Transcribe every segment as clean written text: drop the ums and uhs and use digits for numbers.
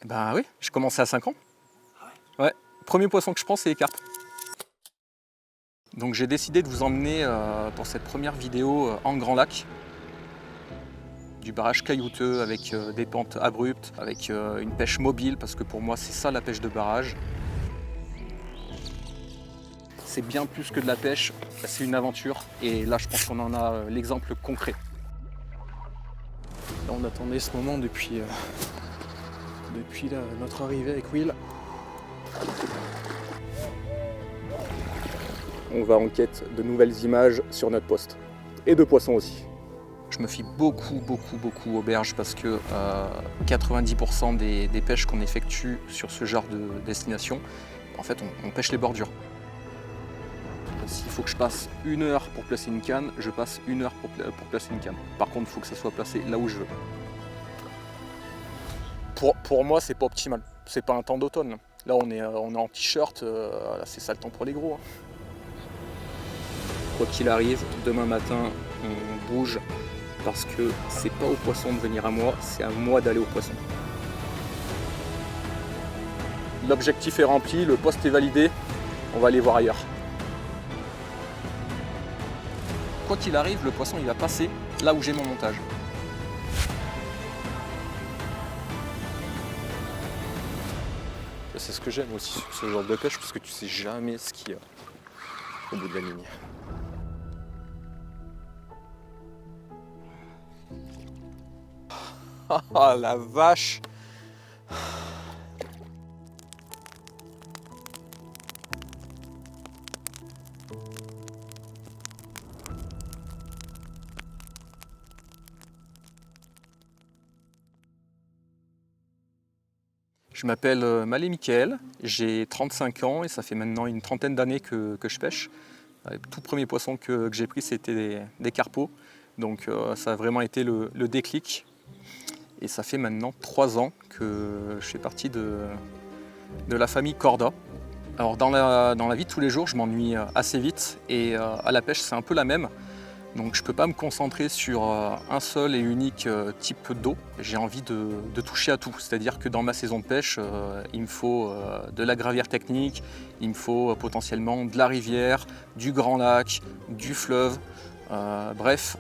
Bah oui, j'ai commencé à 5 ans. Ouais, premier poisson que je prends, c'est les carpes. Donc j'ai décidé de vous emmener pour cette première vidéo en Grand Lac. Du barrage caillouteux avec des pentes abruptes, avec une pêche mobile, parce que pour moi c'est ça la pêche de barrage. C'est bien plus que de la pêche, c'est une aventure et là je pense qu'on en a l'exemple concret. Là, on attendait ce moment depuis notre arrivée avec Will. On va en quête de nouvelles images sur notre poste et de poissons aussi. Je me fie beaucoup aux berges parce que 90% des pêches qu'on effectue sur ce genre de destination, en fait on pêche les bordures. S'il faut que je passe 1 heure pour placer une canne, je passe 1 heure pour placer une canne. Par contre, il faut que ça soit placé là où je veux. Pour moi, c'est pas optimal. C'est pas un temps d'automne. Là, on est en t-shirt. C'est ça le temps pour les gros. Quoi qu'il arrive, demain matin, on bouge parce que c'est pas aux poissons de venir à moi, c'est à moi d'aller aux poissons. L'objectif est rempli, le poste est validé. On va aller voir ailleurs. Quoi qu'il arrive, le poisson il va passer là où j'ai mon montage. C'est ce que j'aime aussi sur ce genre de pêche, parce que tu sais jamais ce qu'il y a au bout de la ligne. Ah la vache! Je m'appelle Malé Mickaël, j'ai 35 ans et ça fait maintenant une trentaine d'années que je pêche. Le tout premier poisson que j'ai pris, c'était des carpeaux. Donc ça a vraiment été le déclic. Et ça fait maintenant 3 ans que je fais partie de la famille Corda. Alors dans la vie de tous les jours, je m'ennuie assez vite et à la pêche, c'est un peu la même. Donc je ne peux pas me concentrer sur un seul et unique type d'eau. J'ai envie de toucher à tout. C'est-à-dire que dans ma saison de pêche, il me faut de la gravière technique, il me faut potentiellement de la rivière, du grand lac, du fleuve. Bref,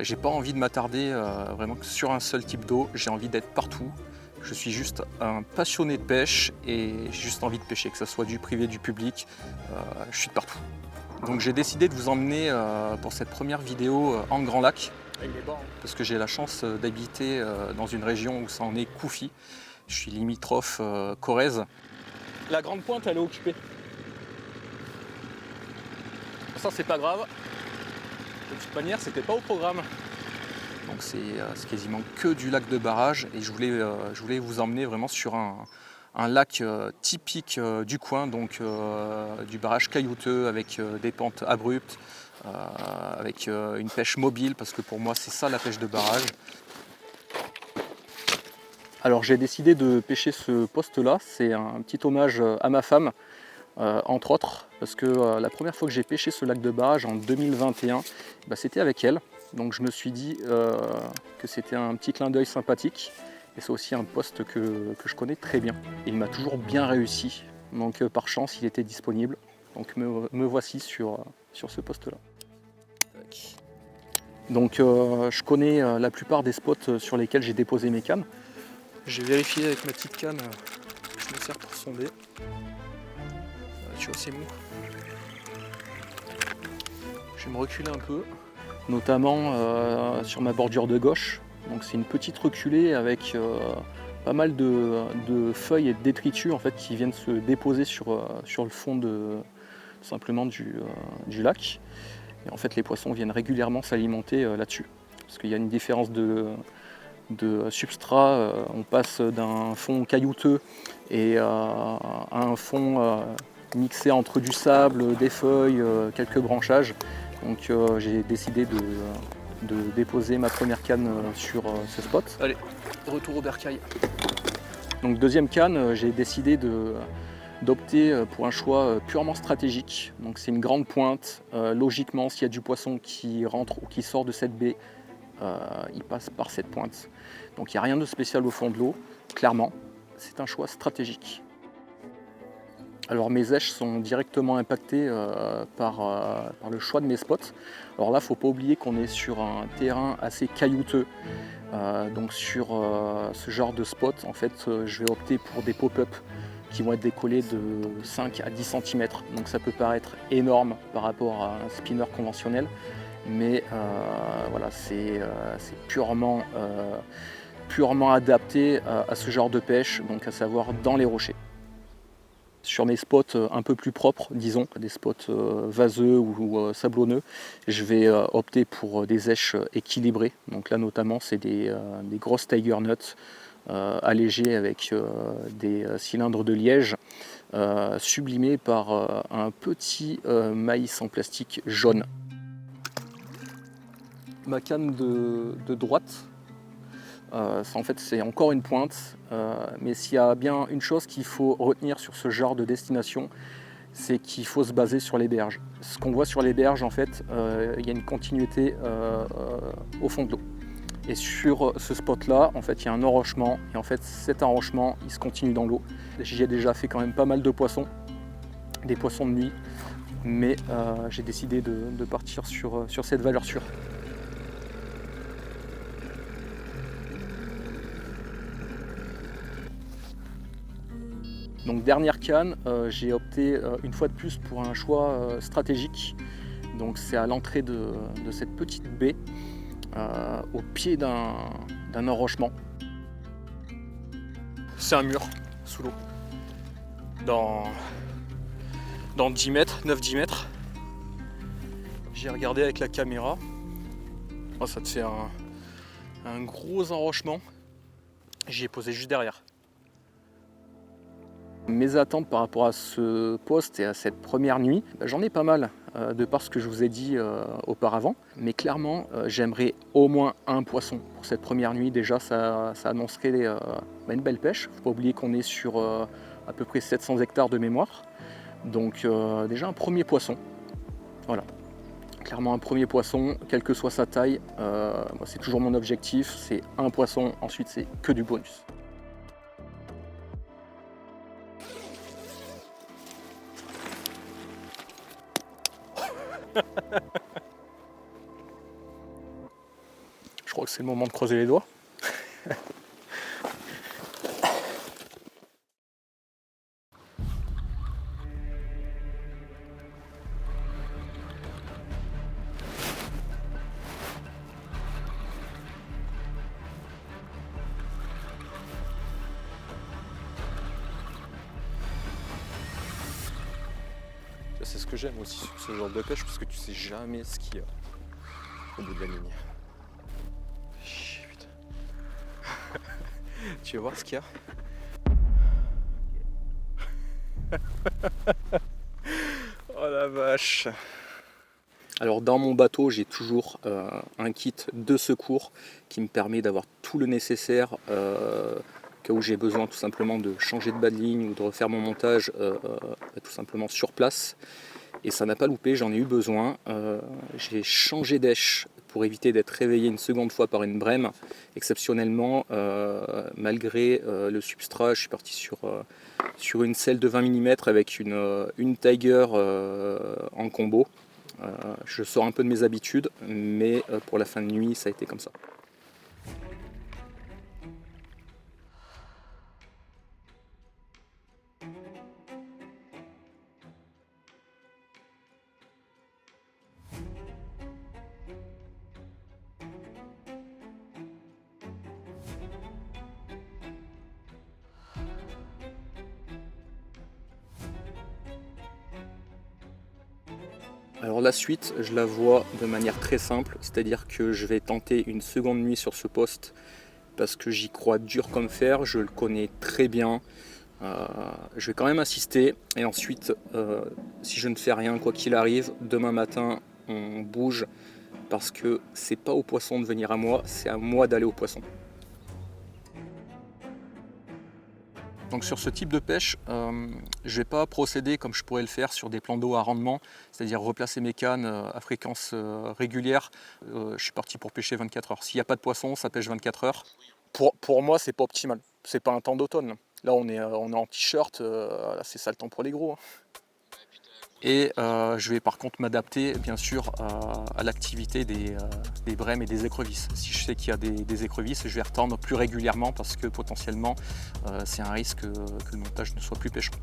j'ai pas envie de m'attarder vraiment sur un seul type d'eau. J'ai envie d'être partout. Je suis juste un passionné de pêche et j'ai juste envie de pêcher, que ce soit du privé, du public. Je suis de partout. Donc j'ai décidé de vous emmener pour cette première vidéo en Grand Lac, parce que j'ai la chance d'habiter dans une région où ça en est Couffy. Je suis limitrophe Corrèze. La grande pointe, elle est occupée. Ça, c'est pas grave. De toute manière, c'était pas au programme. Donc c'est quasiment que du lac de barrage et je voulais vous emmener vraiment sur un lac typique du coin, donc du barrage caillouteux avec des pentes abruptes, avec une pêche mobile, parce que pour moi c'est ça la pêche de barrage. Alors j'ai décidé de pêcher ce poste-là, c'est un petit hommage à ma femme, entre autres, parce que la première fois que j'ai pêché ce lac de barrage en 2021, c'était avec elle. Donc je me suis dit que c'était un petit clin d'œil sympathique. Et c'est aussi un poste que je connais très bien. Il m'a toujours bien réussi. Donc par chance, il était disponible. Donc me voici sur ce poste-là. Donc je connais la plupart des spots sur lesquels j'ai déposé mes cannes. J'ai vérifié avec ma petite canne que je me sers pour sonder. Tu vois, c'est mou. Je vais me reculer un peu, notamment sur ma bordure de gauche. Donc c'est une petite reculée avec pas mal de feuilles et de détritus en fait, qui viennent se déposer sur le fond simplement du lac. Et en fait les poissons viennent régulièrement s'alimenter là-dessus. Parce qu'il y a une différence de substrat, on passe d'un fond caillouteux et à un fond mixé entre du sable, des feuilles, quelques branchages. Donc j'ai décidé de déposer ma première canne sur ce spot. Allez, retour au bercail. Donc deuxième canne, j'ai décidé d'opter pour un choix purement stratégique. Donc c'est une grande pointe. Logiquement, s'il y a du poisson qui rentre ou qui sort de cette baie, il passe par cette pointe. Donc il n'y a rien de spécial au fond de l'eau, clairement. c'est un choix stratégique. Alors mes èches sont directement impactées par le choix de mes spots. Alors là, il ne faut pas oublier qu'on est sur un terrain assez caillouteux. Donc sur ce genre de spot, en fait, je vais opter pour des pop-up qui vont être décollés de 5 à 10 cm. Donc ça peut paraître énorme par rapport à un spinner conventionnel, mais voilà, c'est purement adapté à ce genre de pêche, donc à savoir dans les rochers. Sur mes spots un peu plus propres, disons, des spots vaseux ou sablonneux, je vais opter pour des èches équilibrées. Donc là notamment c'est des grosses tiger nuts allégées avec des cylindres de liège sublimés par un petit maïs en plastique jaune. Ma canne de droite, en fait c'est encore une pointe, mais s'il y a bien une chose qu'il faut retenir sur ce genre de destination, c'est qu'il faut se baser sur les berges. Ce qu'on voit sur les berges, en fait, il y a une continuité au fond de l'eau. Et sur ce spot-là, en fait, il y a un enrochement, et en fait cet enrochement, il se continue dans l'eau. J'y ai déjà fait quand même pas mal de poissons, des poissons de nuit, mais j'ai décidé de partir sur cette valeur sûre. Donc dernière canne, j'ai opté une fois de plus pour un choix stratégique. Donc c'est à l'entrée de cette petite baie, au pied d'un enrochement. C'est un mur sous l'eau. Dans 10 mètres, 9-10 mètres. J'ai regardé avec la caméra. Oh, ça te fait un gros enrochement. J'y ai posé juste derrière. Mes attentes par rapport à ce poste et à cette première nuit, j'en ai pas mal, de par ce que je vous ai dit auparavant. Mais clairement, j'aimerais au moins un poisson pour cette première nuit. Déjà, ça annoncerait une belle pêche. Il ne faut pas oublier qu'on est sur à peu près 700 hectares de mémoire. Donc déjà un premier poisson. Voilà. Clairement un premier poisson, quelle que soit sa taille. Moi, c'est toujours mon objectif. C'est un poisson, ensuite c'est que du bonus. Je crois que c'est le moment de creuser les doigts. C'est ce que j'aime aussi sur ce genre de pêche, parce que tu sais jamais ce qu'il y a au bout de la ligne. Putain. Tu veux voir ce qu'il y a? Oh la vache! Alors dans mon bateau, j'ai toujours un kit de secours qui me permet d'avoir tout le nécessaire au cas où j'ai besoin tout simplement de changer de bas de ligne ou de refaire mon montage tout simplement sur place. Et ça n'a pas loupé, j'en ai eu besoin. J'ai changé d'èche pour éviter d'être réveillé une seconde fois par une brème. Exceptionnellement, malgré le substrat, je suis parti sur une selle de 20 mm avec une Tiger en combo. Je sors un peu de mes habitudes, mais pour la fin de nuit, ça a été comme ça. Alors la suite, je la vois de manière très simple, c'est-à-dire que je vais tenter une seconde nuit sur ce poste parce que j'y crois dur comme fer, je le connais très bien. Je vais quand même assister et ensuite, si je ne fais rien, quoi qu'il arrive, demain matin on bouge parce que c'est pas au poisson de venir à moi, c'est à moi d'aller au poisson. Donc sur ce type de pêche, je ne vais pas procéder comme je pourrais le faire sur des plans d'eau à rendement, c'est-à-dire replacer mes cannes à fréquence régulière. Je suis parti pour pêcher 24 heures. S'il n'y a pas de poisson, ça pêche 24 heures. Pour moi, c'est pas optimal. C'est pas un temps d'automne. Là on est en t-shirt, c'est ça le temps pour les gros. Hein. Et je vais par contre m'adapter bien sûr à l'activité des brèmes et des écrevisses. Si je sais qu'il y a des écrevisses, je vais retendre plus régulièrement parce que potentiellement c'est un risque que le montage ne soit plus pêchant.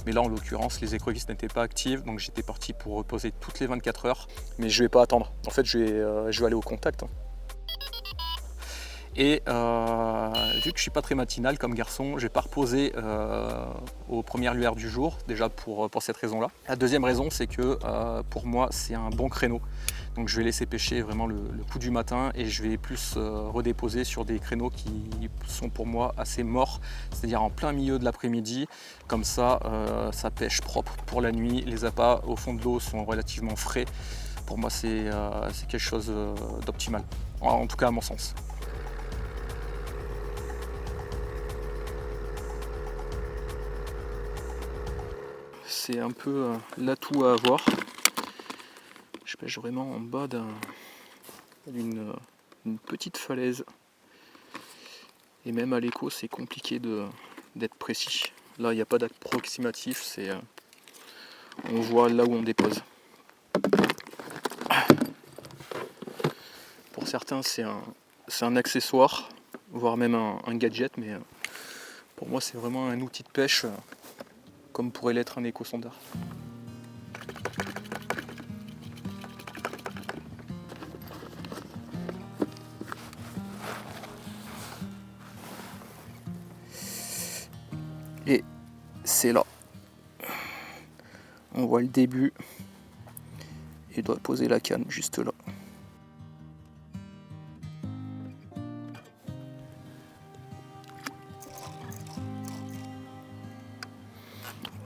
Mais là en l'occurrence les écrevisses n'étaient pas actives, donc j'étais parti pour reposer toutes les 24 heures. Mais je ne vais pas attendre, en fait je vais aller au contact. Hein. Et vu que je ne suis pas très matinal comme garçon, je ne vais pas reposer aux premières lueurs du jour, déjà pour cette raison-là. La deuxième raison, c'est que pour moi, c'est un bon créneau. Donc je vais laisser pêcher vraiment le coup du matin et je vais plus redéposer sur des créneaux qui sont pour moi assez morts, c'est-à-dire en plein milieu de l'après-midi. Comme ça, ça pêche propre pour la nuit. Les appâts au fond de l'eau sont relativement frais. Pour moi, c'est quelque chose d'optimal, en tout cas à mon sens. C'est un peu l'atout à avoir. Je pêche vraiment en bas d'une petite falaise. Et même à l'écho, c'est compliqué d'être précis. Là, il n'y a pas d'approximatif, on voit là où on dépose. Pour certains, c'est un accessoire, voire même un gadget, mais pour moi, c'est vraiment un outil de pêche. Comme pourrait l'être un éco-sondeur. Et c'est là. On voit le début. Il doit poser la canne juste là.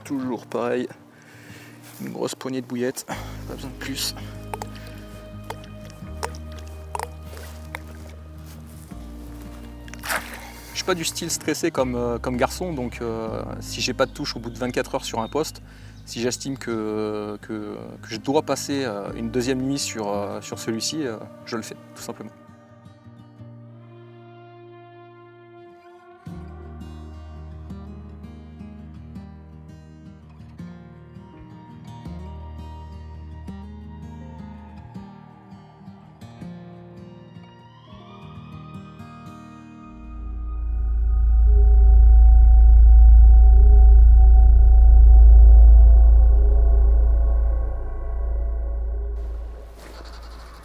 Toujours pareil, une grosse poignée de bouillettes, pas besoin de plus. Je suis pas du style stressé comme garçon, donc si j'ai pas de touche au bout de 24 heures sur un poste, si j'estime que je dois passer une deuxième nuit sur celui-ci, je le fais tout simplement.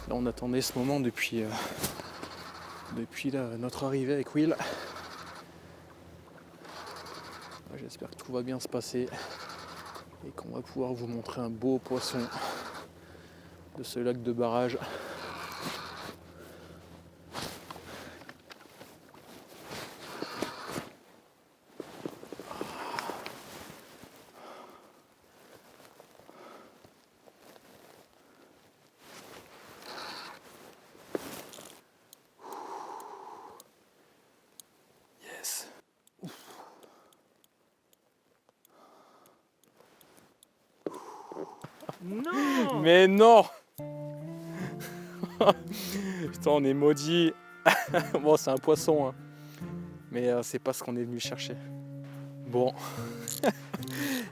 Là, on attendait ce moment depuis notre arrivée avec Will. J'espère que tout va bien se passer et qu'on va pouvoir vous montrer un beau poisson de ce lac de barrage. Non! Mais non. Putain, on est maudit. Bon, c'est un poisson, hein. Mais c'est pas ce qu'on est venu chercher. Bon.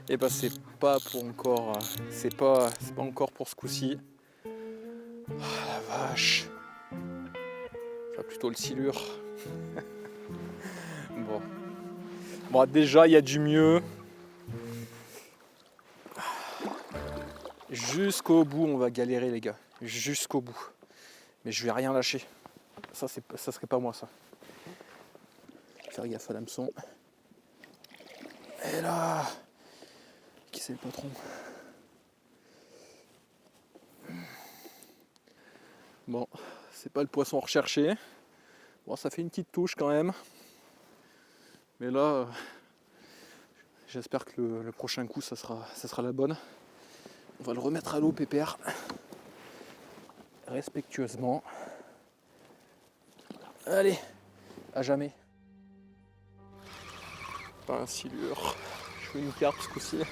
Et ben c'est pas pour encore. C'est pas encore pour ce coup-ci. Oh, la vache. Enfin, plutôt le silure. Bon. Bon, déjà, il y a du mieux. Jusqu'au bout, on va galérer, les gars. Jusqu'au bout. Mais je vais rien lâcher. Ça serait pas moi, ça. Faire gaffe à l'hameçon. Et là, qui c'est le patron? Bon, c'est pas le poisson recherché. Bon, ça fait une petite touche quand même. Mais là, j'espère que le prochain coup, ça sera la bonne. On va le remettre à l'eau, pépère. Respectueusement. Allez, à jamais. Pas un silure. Je fais une carpe ce coup-ci. Allez.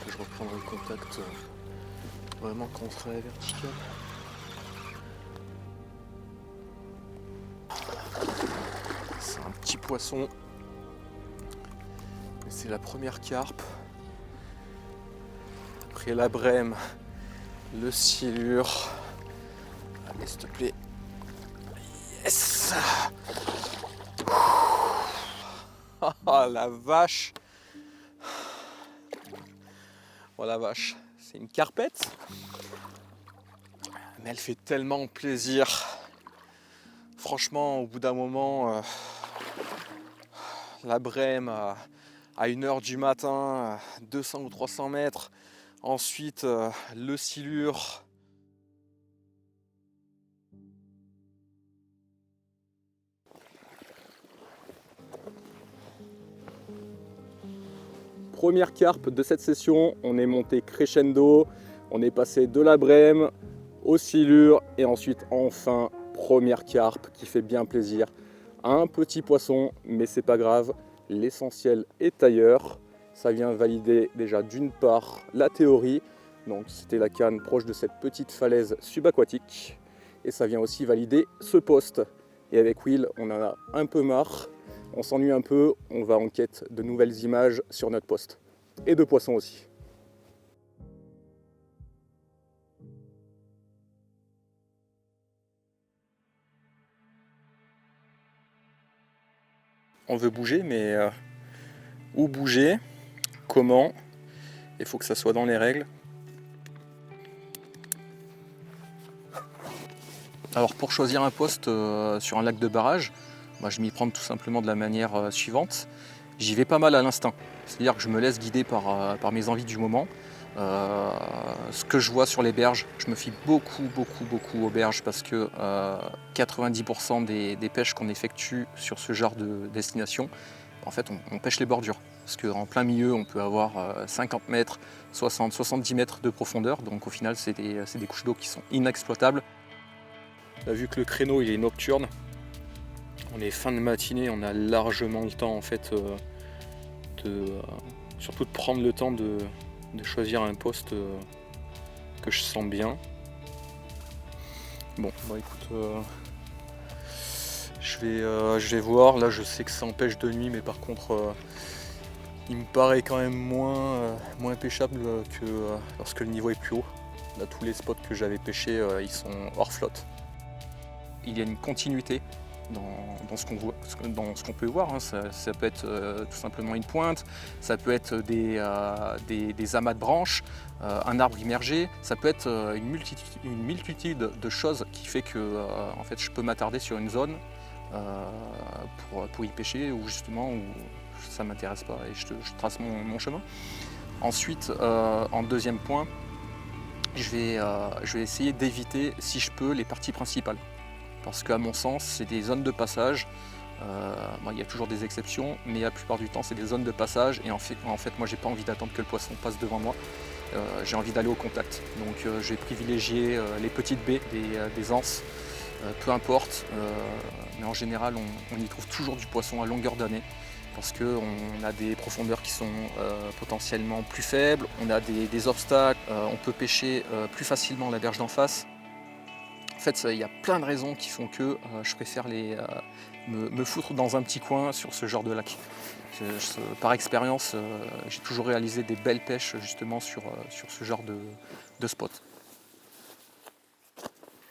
Je reprendrai le contact vraiment contre la verticale. poisson. C'est la première carpe. Après la brème, le silure. Allez, s'il te plaît. Yes! Ah la vache! Oh la vache, c'est une carpette, mais elle fait tellement plaisir. Franchement, au bout d'un moment, la brème à 1h du matin, 200 ou 300 mètres. Ensuite, le silure. Première carpe de cette session, on est monté crescendo, on est passé de la brème au silure et ensuite enfin première carpe qui fait bien plaisir. Un petit poisson, mais c'est pas grave, l'essentiel est ailleurs. Ça vient valider déjà d'une part la théorie, donc c'était la canne proche de cette petite falaise subaquatique, et ça vient aussi valider ce poste. Et avec Will, on en a un peu marre. On s'ennuie un peu, on va en quête de nouvelles images sur notre poste. Et de poissons aussi. On veut bouger, mais où bouger? Comment? Il faut que ça soit dans les règles. Alors pour choisir un poste sur un lac de barrage, moi je m'y prends tout simplement de la manière suivante. J'y vais pas mal à l'instinct, c'est-à-dire que je me laisse guider par mes envies du moment. Ce que je vois sur les berges, je me fie beaucoup aux berges parce que 90% des pêches qu'on effectue sur ce genre de destination, en fait on pêche les bordures. Parce qu'en plein milieu on peut avoir 50 mètres, 60, 70 mètres de profondeur, donc au final c'est des couches d'eau qui sont inexploitables. Là, vu que le créneau il est nocturne, on est fin de matinée, on a largement le temps en fait surtout de prendre le temps de choisir un poste que je sens bien. Bon, bah écoute, je vais voir. Là, je sais que ça empêche de nuit, mais par contre, il me paraît quand même moins pêchable que lorsque le niveau est plus haut. Là, tous les spots que j'avais pêchés, ils sont hors flotte. Il y a une continuité dans ce qu'on peut voir, hein. Ça peut être tout simplement une pointe, ça peut être des amas de branches, un arbre immergé, ça peut être une multitude de choses qui fait que en fait, je peux m'attarder sur une zone pour y pêcher ou justement où ça ne m'intéresse pas et je trace mon chemin. Ensuite, en deuxième point, je vais essayer d'éviter, si je peux, les parties principales. Parce qu'à mon sens, c'est des zones de passage. Il y a toujours des exceptions, mais la plupart du temps, c'est des zones de passage. Et en fait moi, j'ai pas envie d'attendre que le poisson passe devant moi. J'ai envie d'aller au contact. Donc, je vais privilégier les petites baies, des anses, peu importe. Mais en général, on y trouve toujours du poisson à longueur d'année. Parce qu'on a des profondeurs qui sont potentiellement plus faibles, on a des obstacles, on peut pêcher plus facilement la berge d'en face. En fait, il y a plein de raisons qui font que je préfère me foutre dans un petit coin sur ce genre de lac. Par expérience, j'ai toujours réalisé des belles pêches justement sur ce genre de spot.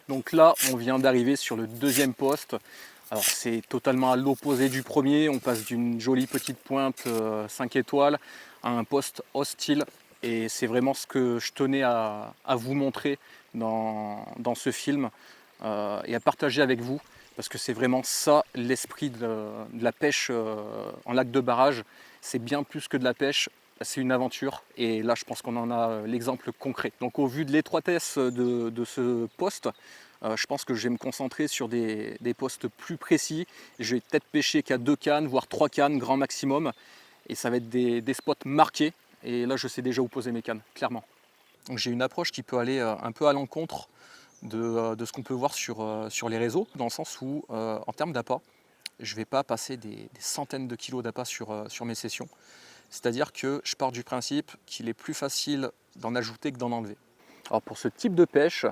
Donc là, on vient d'arriver sur le deuxième poste. Alors c'est totalement à l'opposé du premier. On passe d'une jolie petite pointe 5 étoiles à un poste hostile. Et c'est vraiment ce que je tenais à vous montrer dans ce film et à partager avec vous. Parce que c'est vraiment ça l'esprit de la pêche en lac de barrage. C'est bien plus que de la pêche, c'est une aventure. Et là, je pense qu'on en a l'exemple concret. Donc au vu de l'étroitesse de ce poste, je pense que je vais me concentrer sur des postes plus précis. Je vais peut-être pêcher qu'à 2 cannes, voire 3 cannes, grand maximum. Et ça va être des spots marqués. Et là, je sais déjà où poser mes cannes, clairement. Donc j'ai une approche qui peut aller un peu à l'encontre de ce qu'on peut voir sur les réseaux, dans le sens où, en termes d'appât, je ne vais pas passer des centaines de kilos d'appât sur mes sessions. C'est-à-dire que je pars du principe qu'il est plus facile d'en ajouter que d'en enlever. Alors pour ce type de pêche,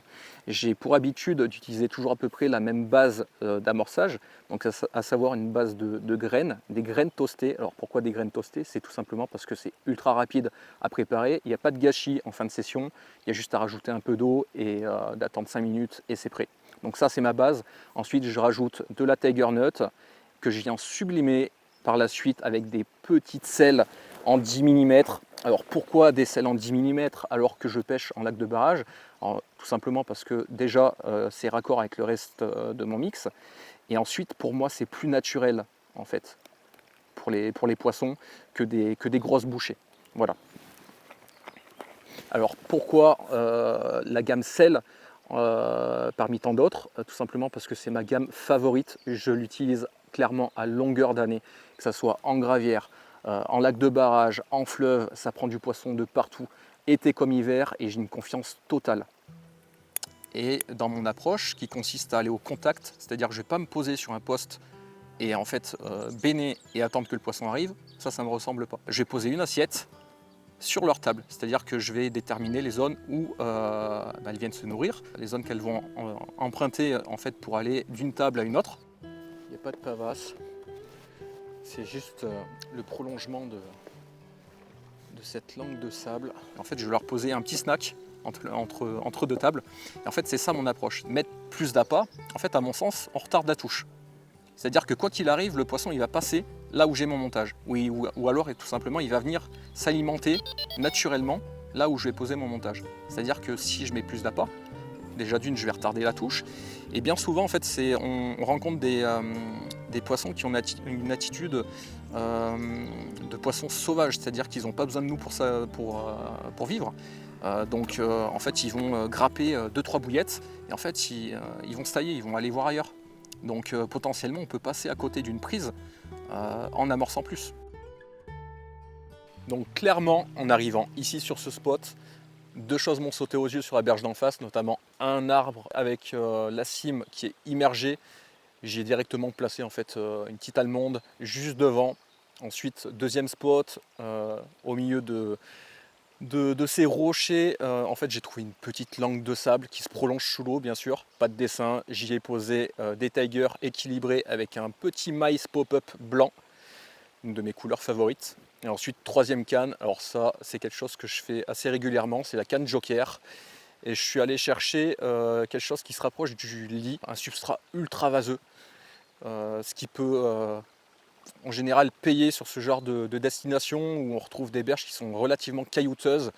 j'ai pour habitude d'utiliser toujours à peu près la même base d'amorçage, donc à savoir une base de graines, des graines toastées. Alors pourquoi des graines toastées? C'est tout simplement parce que c'est ultra rapide à préparer, il n'y a pas de gâchis en fin de session, il y a juste à rajouter un peu d'eau et d'attendre 5 minutes et c'est prêt. Donc ça c'est ma base. Ensuite je rajoute de la tiger nut que je viens sublimer par la suite avec des petites sels en 10 mm. Alors pourquoi des sels en 10 mm alors que je pêche en lac de barrage? Alors, tout simplement parce que déjà c'est raccord avec le reste de mon mix. Et ensuite pour moi c'est plus naturel en fait pour les poissons que des grosses bouchées. Voilà. Alors pourquoi la gamme sel parmi tant d'autres? Tout simplement parce que c'est ma gamme favorite. Je l'utilise clairement à longueur d'année, que ce soit en gravière, en lac de barrage, en fleuve, ça prend du poisson de partout, été comme hiver, et j'ai une confiance totale. Et dans mon approche qui consiste à aller au contact, c'est-à-dire que je ne vais pas me poser sur un poste et en fait baigner et attendre que le poisson arrive, ça ne me ressemble pas. Je vais poser une assiette sur leur table, c'est-à-dire que je vais déterminer les zones où elles viennent se nourrir, les zones qu'elles vont emprunter en fait pour aller d'une table à une autre. Il n'y a pas de pavasse, c'est juste le prolongement de cette langue de sable. En fait, je vais leur poser un petit snack entre deux tables. Et en fait, c'est ça mon approche. Mettre plus d'appât, en fait, à mon sens, on retarde la touche. C'est-à-dire que quoi qu'il arrive, le poisson il va passer là où j'ai mon montage. Oui, ou alors tout simplement il va venir s'alimenter naturellement là où je vais poser mon montage. C'est-à-dire que si je mets plus d'appât, déjà d'une je vais retarder la touche. Et bien souvent en fait on rencontre des poissons qui ont une attitude de poissons sauvages, c'est-à-dire qu'ils n'ont pas besoin de nous pour vivre. Donc en fait ils vont grapper 2-3 bouillettes et en fait ils vont se tailler, ils vont aller voir ailleurs. Donc potentiellement on peut passer à côté d'une prise en amorçant plus. Donc clairement en arrivant ici sur ce spot, deux choses m'ont sauté aux yeux sur la berge d'en face, notamment un arbre avec la cime qui est immergée. J'ai directement placé en fait une petite allemande juste devant. Ensuite deuxième spot au milieu de ces rochers, en fait j'ai trouvé une petite langue de sable qui se prolonge sous l'eau bien sûr, pas de dessin, j'y ai posé des tigers équilibrés avec un petit maïs pop-up blanc, une de mes couleurs favorites. Et ensuite troisième canne, alors ça c'est quelque chose que je fais assez régulièrement, c'est la canne joker. Et je suis allé chercher quelque chose qui se rapproche du lit, un substrat ultra vaseux, ce qui peut en général payer sur ce genre de destination où on retrouve des berges qui sont relativement caillouteuses,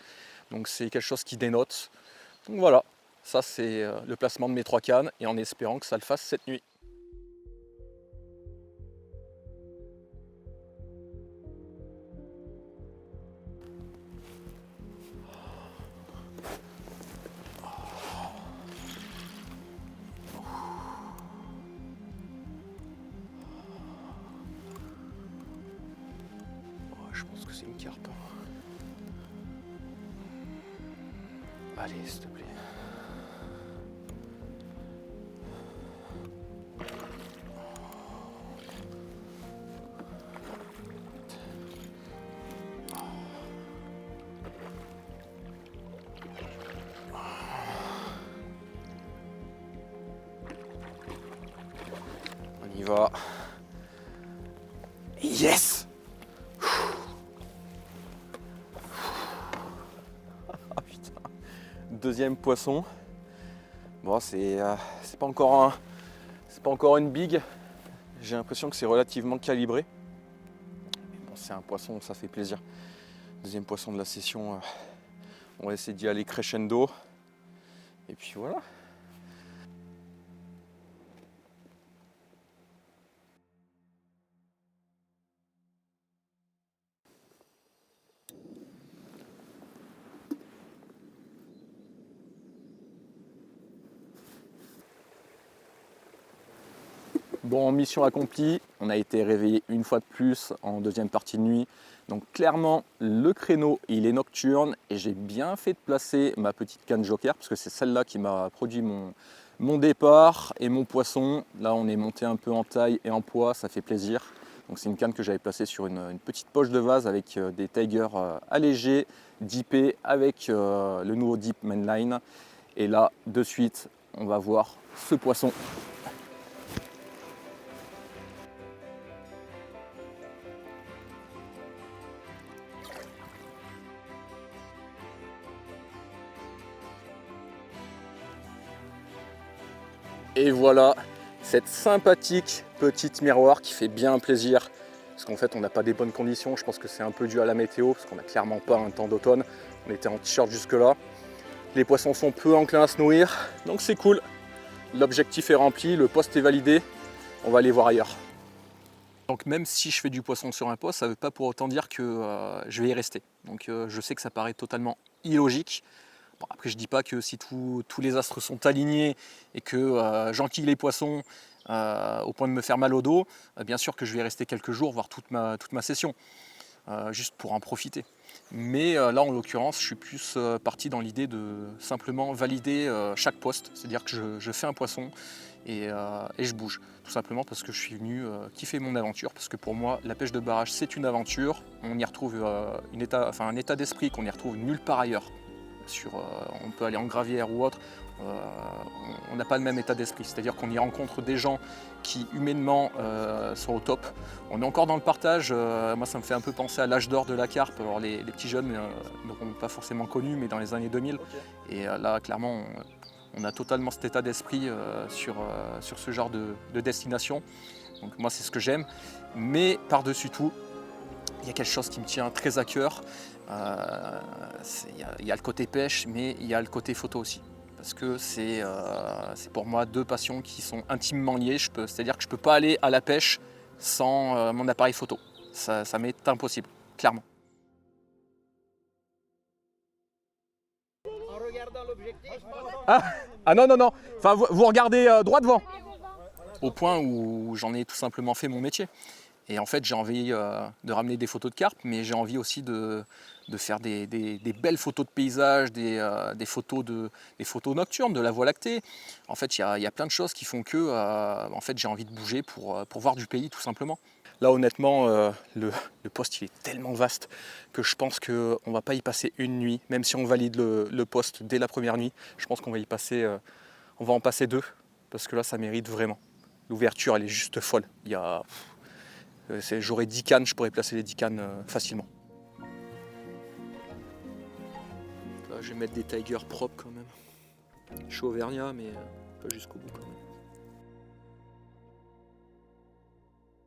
donc c'est quelque chose qui dénote. Donc voilà, ça c'est le placement de mes 3 cannes et en espérant que ça le fasse cette nuit. Je pense que c'est une carpe. Allez, s'il te plaît. On y va. Yes! Ah putain. Deuxième poisson. Bon, c'est pas encore une big. J'ai l'impression que c'est relativement calibré. Mais bon, c'est un poisson, ça fait plaisir. Deuxième poisson de la session. On va essayer d'y aller crescendo. Et puis voilà. Bon, mission accomplie, on a été réveillé une fois de plus en deuxième partie de nuit. Donc clairement, le créneau, il est nocturne et j'ai bien fait de placer ma petite canne joker parce que c'est celle-là qui m'a produit mon départ et mon poisson. Là, on est monté un peu en taille et en poids, ça fait plaisir. Donc c'est une canne que j'avais placée sur une petite poche de vase avec des Tiger allégés, dippés avec le nouveau dip mainline. Et là, de suite, on va voir ce poisson. Et voilà cette sympathique petite miroir qui fait bien plaisir. Parce qu'en fait, on n'a pas des bonnes conditions. Je pense que c'est un peu dû à la météo, parce qu'on n'a clairement pas un temps d'automne. On était en t-shirt jusque-là. Les poissons sont peu enclins à se nourrir, donc c'est cool. L'objectif est rempli, le poste est validé. On va aller voir ailleurs. Donc même si je fais du poisson sur un poste, ça ne veut pas pour autant dire que je vais y rester. Donc je sais que ça paraît totalement illogique. Bon, après, je dis pas que si tous les astres sont alignés et que j'enquille les poissons au point de me faire mal au dos, bien sûr que je vais rester quelques jours, voire toute ma session, juste pour en profiter. Mais là, en l'occurrence, je suis plus parti dans l'idée de simplement valider chaque poste, c'est-à-dire que je fais un poisson et je bouge, tout simplement parce que je suis venu kiffer mon aventure, parce que pour moi, la pêche de barrage, c'est une aventure. On y retrouve un état d'esprit qu'on n'y retrouve nulle part ailleurs. On peut aller en gravière ou autre, on n'a pas le même état d'esprit, c'est-à-dire qu'on y rencontre des gens qui humainement sont au top. On est encore dans le partage, moi ça me fait un peu penser à l'âge d'or de la carpe. Alors les petits jeunes n'auront pas forcément connu, mais dans les années 2000. Okay. Et là clairement on a totalement cet état d'esprit sur ce genre de destination. Donc moi c'est ce que j'aime, mais par-dessus tout, il y a quelque chose qui me tient très à cœur. Il y a le côté pêche, mais il y a le côté photo aussi. Parce que c'est pour moi deux passions qui sont intimement liées. C'est-à-dire que je ne peux pas aller à la pêche sans mon appareil photo. Ça m'est impossible, clairement. En regardant l'objectif. Ah non, non, non. Enfin, vous regardez droit devant. Au point où j'en ai tout simplement fait mon métier. Et en fait, j'ai envie de ramener des photos de carpe, mais j'ai envie aussi de faire des belles photos de paysages, des photos nocturnes, de la Voie lactée. En fait, il y a plein de choses qui font que en fait, j'ai envie de bouger pour voir du pays, tout simplement. Là, honnêtement, le poste il est tellement vaste que je pense qu'on ne va pas y passer une nuit, même si on valide le poste dès la première nuit. Je pense qu'on va y passer, on va en passer deux, parce que là, ça mérite vraiment. L'ouverture, elle est juste folle. J'aurais 10 cannes, je pourrais placer les 10 cannes facilement. Là, je vais mettre des Tiger propres quand même. Je suis auvergnat, mais pas jusqu'au bout quand même.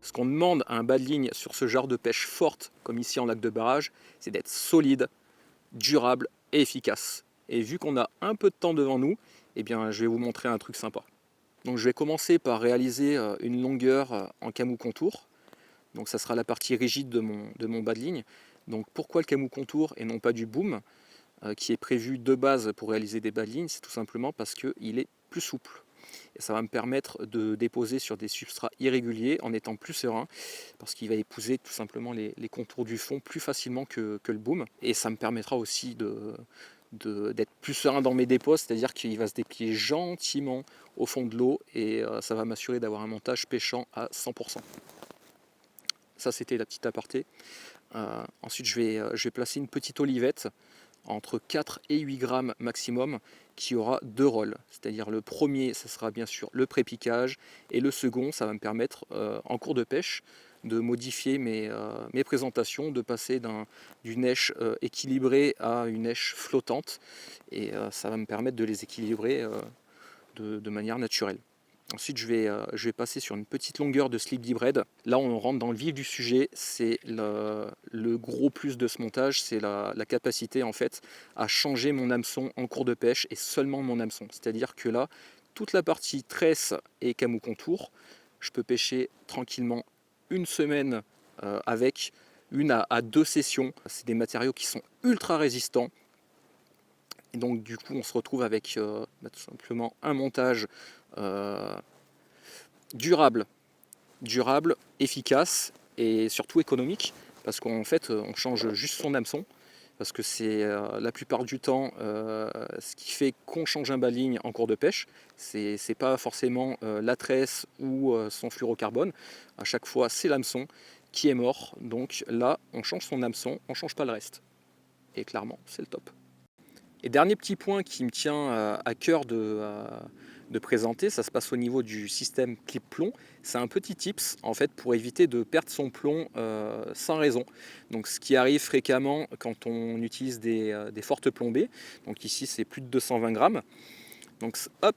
Ce qu'on demande à un bas de ligne sur ce genre de pêche forte, comme ici en lac de barrage, c'est d'être solide, durable et efficace. Et vu qu'on a un peu de temps devant nous, eh bien, je vais vous montrer un truc sympa. Donc, je vais commencer par réaliser une longueur en camou contour. Donc ça sera la partie rigide de mon bas de ligne. Donc pourquoi le camou contour et non pas du boom qui est prévu de base pour réaliser des bas de ligne? C'est tout simplement parce qu'il est plus souple. Et ça va me permettre de déposer sur des substrats irréguliers en étant plus serein, parce qu'il va épouser tout simplement les contours du fond plus facilement que le boom. Et ça me permettra aussi d'être plus serein dans mes dépôts, c'est-à-dire qu'il va se déplier gentiment au fond de l'eau et ça va m'assurer d'avoir un montage pêchant à 100%. Ça, c'était la petite aparté. Ensuite, je vais placer une petite olivette entre 4 et 8 grammes maximum qui aura deux rôles. C'est-à-dire le premier, ça sera bien sûr le pré-piquage et le second, ça va me permettre en cours de pêche de modifier mes présentations, de passer d'une èche équilibrée à une èche flottante et ça va me permettre de les équilibrer de manière naturelle. Ensuite, je vais passer sur une petite longueur de slip D-braid. Là, on rentre dans le vif du sujet. C'est le gros plus de ce montage, c'est la capacité en fait à changer mon hameçon en cours de pêche et seulement mon hameçon. C'est-à-dire que là, toute la partie tresse et camou contour, je peux pêcher tranquillement une semaine avec une à deux sessions. C'est des matériaux qui sont ultra résistants. Et donc du coup on se retrouve avec tout simplement un montage durable, efficace et surtout économique, parce qu'en fait on change juste son hameçon parce que c'est la plupart du temps ce qui fait qu'on change un baling en cours de pêche. C'est pas forcément la tresse ou son fluorocarbone. À chaque fois, c'est l'hameçon qui est mort. Donc là, on change son hameçon, on ne change pas le reste. Et clairement, c'est le top. Et dernier petit point qui me tient à cœur de présenter, ça se passe au niveau du système clip-plomb. C'est un petit tips en fait pour éviter de perdre son plomb sans raison. Donc ce qui arrive fréquemment quand on utilise des fortes plombées. Donc ici c'est plus de 220 grammes. Donc hop,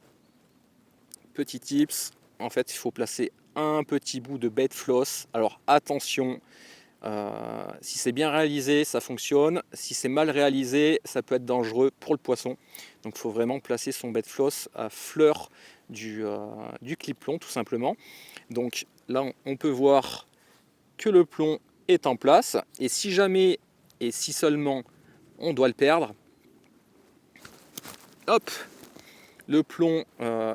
petit tips, en fait il faut placer un petit bout de bait floss. Alors attention, si c'est bien réalisé, ça fonctionne. Si c'est mal réalisé, ça peut être dangereux pour le poisson. Donc il faut vraiment placer son bait floss à fleur du clip plomb tout simplement. Donc là on peut voir que le plomb est en place. Et si jamais et si seulement on doit le perdre, hop, le plomb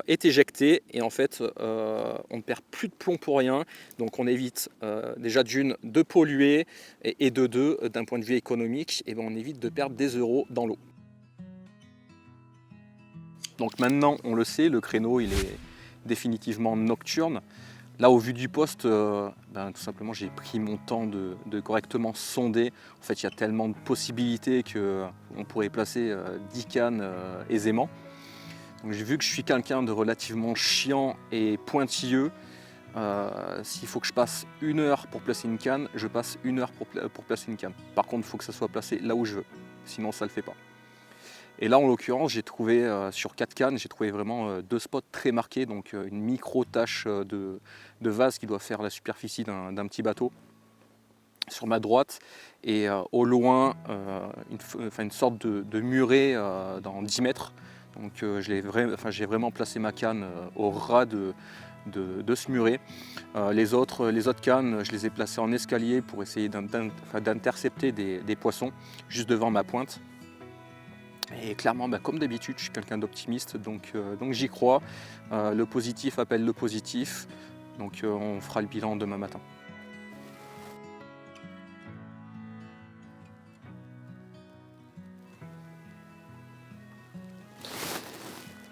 est éjecté et en fait on ne perd plus de plomb pour rien. Donc on évite déjà d'une de polluer et de deux d'un point de vue économique, et ben on évite de perdre des euros dans l'eau. Donc maintenant on le sait, le créneau il est définitivement nocturne. Là au vu du poste, tout simplement j'ai pris mon temps de correctement sonder. En fait il y a tellement de possibilités qu'on pourrait placer 10 cannes aisément. Donc j'ai vu que je suis quelqu'un de relativement chiant et pointilleux. S'il faut que je passe 1 heure pour placer une canne, je passe 1 heure pour placer une canne. Par contre, il faut que ça soit placé là où je veux, sinon ça ne le fait pas. Et là, en l'occurrence, j'ai trouvé sur 4 cannes, j'ai trouvé vraiment 2 spots très marqués, donc une micro-tache de vase qui doit faire la superficie d'un petit bateau sur ma droite, et au loin, une sorte de muret dans 10 mètres. Donc j'ai vraiment placé ma canne au ras de ce muret. Les autres cannes, je les ai placées en escalier pour essayer d'intercepter des poissons juste devant ma pointe. Et clairement, comme d'habitude, je suis quelqu'un d'optimiste, donc j'y crois. Le positif appelle le positif, donc on fera le bilan demain matin.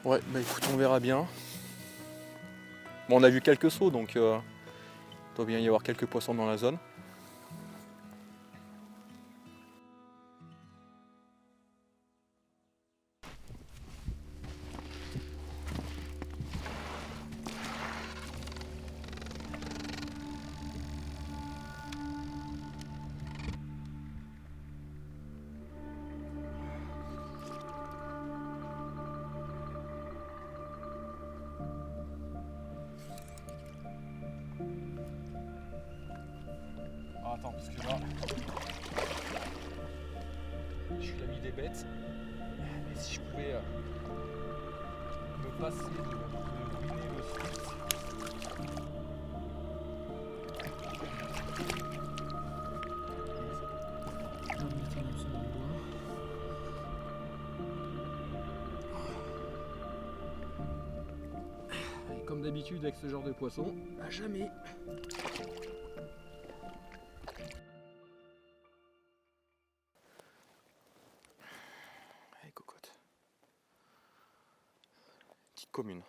Ouais, écoute, on verra bien. Bon, on a vu quelques sauts, donc il doit bien y avoir quelques poissons dans la zone. Attends, parce que là, je suis l'ami des bêtes. Et si je pouvais me passer de ruiner le site. Et comme d'habitude avec ce genre de poisson, à jamais. Commune.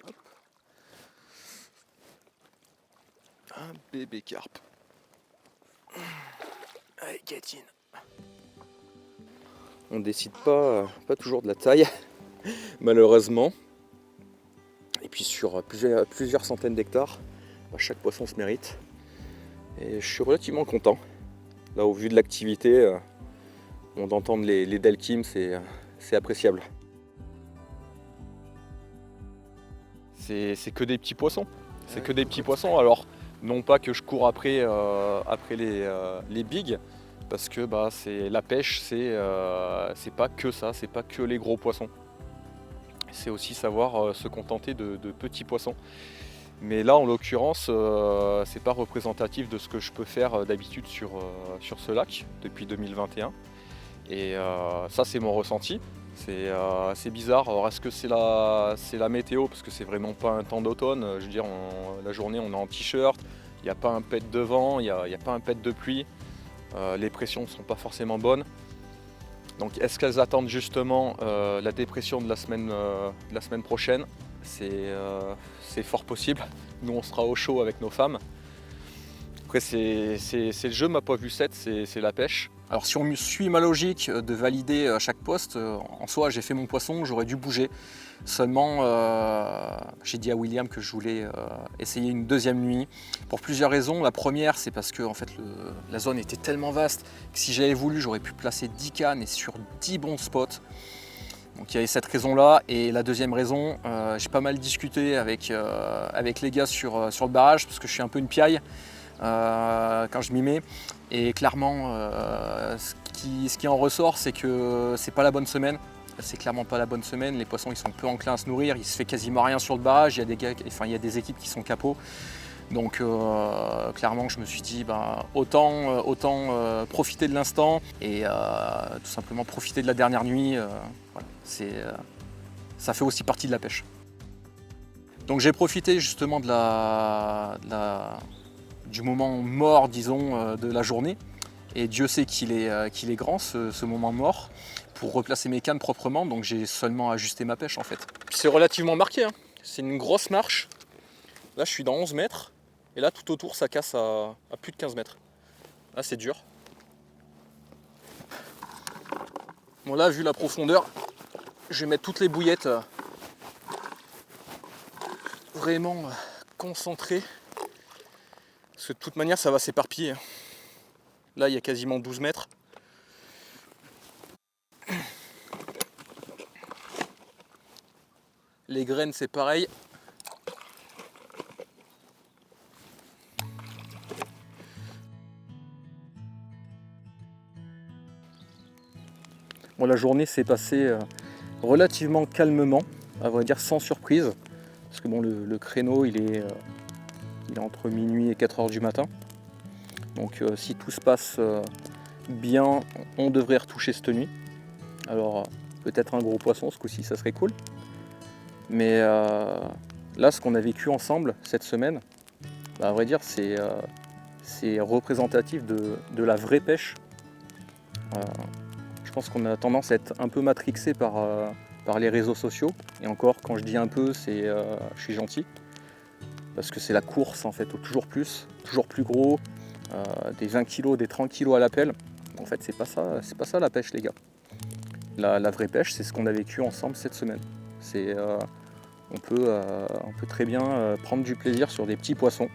Hop. Un bébé carpe. Allez, Catine. On décide pas toujours de la taille, malheureusement. Et puis sur plusieurs centaines d'hectares, chaque poisson se mérite. Et je suis relativement content. Là, au vu de l'activité, d'entendre les delkim, c'est appréciable. C'est que des petits poissons. C'est que des petits poissons. Alors, non pas que je cours après les bigs, parce que c'est la pêche, c'est pas que ça, c'est pas que les gros poissons. C'est aussi savoir se contenter de petits poissons. Mais là, en l'occurrence, c'est pas représentatif de ce que je peux faire d'habitude sur ce lac depuis 2021. Et ça, c'est mon ressenti. C'est bizarre. Alors, est-ce que c'est la météo? Parce que c'est vraiment pas un temps d'automne. Je veux dire, la journée, on est en t-shirt. n'y a pas un pet de vent, il n'y a pas un pet de pluie. Les pressions ne sont pas forcément bonnes. Donc est-ce qu'elles attendent justement la dépression de la semaine prochaine? C'est fort possible. Nous on sera au chaud avec nos femmes. Après c'est le jeu, ma poids vu 7, c'est la pêche. Alors si on suit ma logique de valider chaque poste, en soi j'ai fait mon poisson, j'aurais dû bouger. Seulement j'ai dit à William que je voulais essayer une deuxième nuit pour plusieurs raisons. La première c'est parce que en fait, la zone était tellement vaste que si j'avais voulu j'aurais pu placer 10 cannes et sur 10 bons spots. Donc il y avait cette raison-là. Et la deuxième raison, j'ai pas mal discuté avec les gars sur le barrage parce que je suis un peu une piaille quand je m'y mets. Et clairement, ce qui en ressort, c'est que c'est pas la bonne semaine. C'est clairement pas la bonne semaine. Les poissons ils sont peu enclins à se nourrir. Il se fait quasiment rien sur le barrage. Il y a des équipes qui sont capots. Donc clairement, je me suis dit autant profiter de l'instant et tout simplement profiter de la dernière nuit. Voilà, ça fait aussi partie de la pêche. Donc j'ai profité justement du moment mort, disons, de la journée. Et Dieu sait qu'il est grand, ce moment mort, pour replacer mes cannes proprement. Donc j'ai seulement ajusté ma pêche en fait. C'est relativement marqué, hein. C'est une grosse marche. Là je suis dans 11 mètres. Et là tout autour ça casse à plus de 15 mètres. Là c'est dur. Bon là vu la profondeur, je vais mettre toutes les bouillettes vraiment concentrées. Parce que de toute manière ça va s'éparpiller. Là il y a quasiment 12 mètres. Les graines c'est pareil. Bon, la journée s'est passée relativement calmement, à vrai dire sans surprise. Parce que bon, le créneau il est entre minuit et 4 heures du matin. Donc si tout se passe bien, on devrait retoucher cette nuit. Alors peut-être un gros poisson, ce coup-ci ça serait cool. Mais là ce qu'on a vécu ensemble cette semaine, à vrai dire c'est représentatif de la vraie pêche. Je pense qu'on a tendance à être un peu matrixé par les réseaux sociaux. Et encore, quand je dis un peu, je suis gentil. Parce que c'est la course en fait, au toujours plus gros, des 20 kg, des 30 kg à l'appel. En fait, c'est pas ça la pêche, les gars. La vraie pêche, c'est ce qu'on a vécu ensemble cette semaine. On peut très bien prendre du plaisir sur des petits poissons.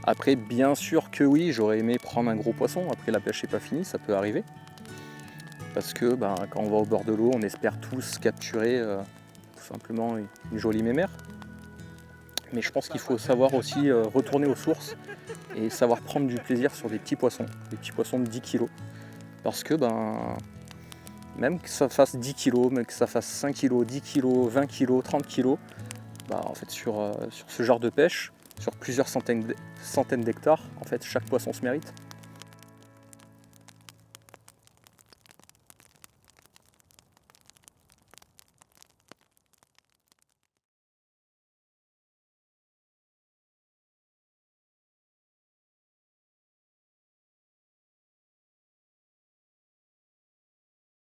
Après, bien sûr que oui, j'aurais aimé prendre un gros poisson. Après, la pêche n'est pas finie, ça peut arriver. Parce que quand on va au bord de l'eau, on espère tous capturer tout simplement une jolie mémère. Mais je pense qu'il faut savoir aussi retourner aux sources et savoir prendre du plaisir sur des petits poissons de 10 kg. Parce que même que ça fasse 10 kg, même que ça fasse 5 kg, 10 kg, 20 kg, 30 kg, en fait sur ce genre de pêche, sur plusieurs centaines d'hectares, en fait chaque poisson se mérite.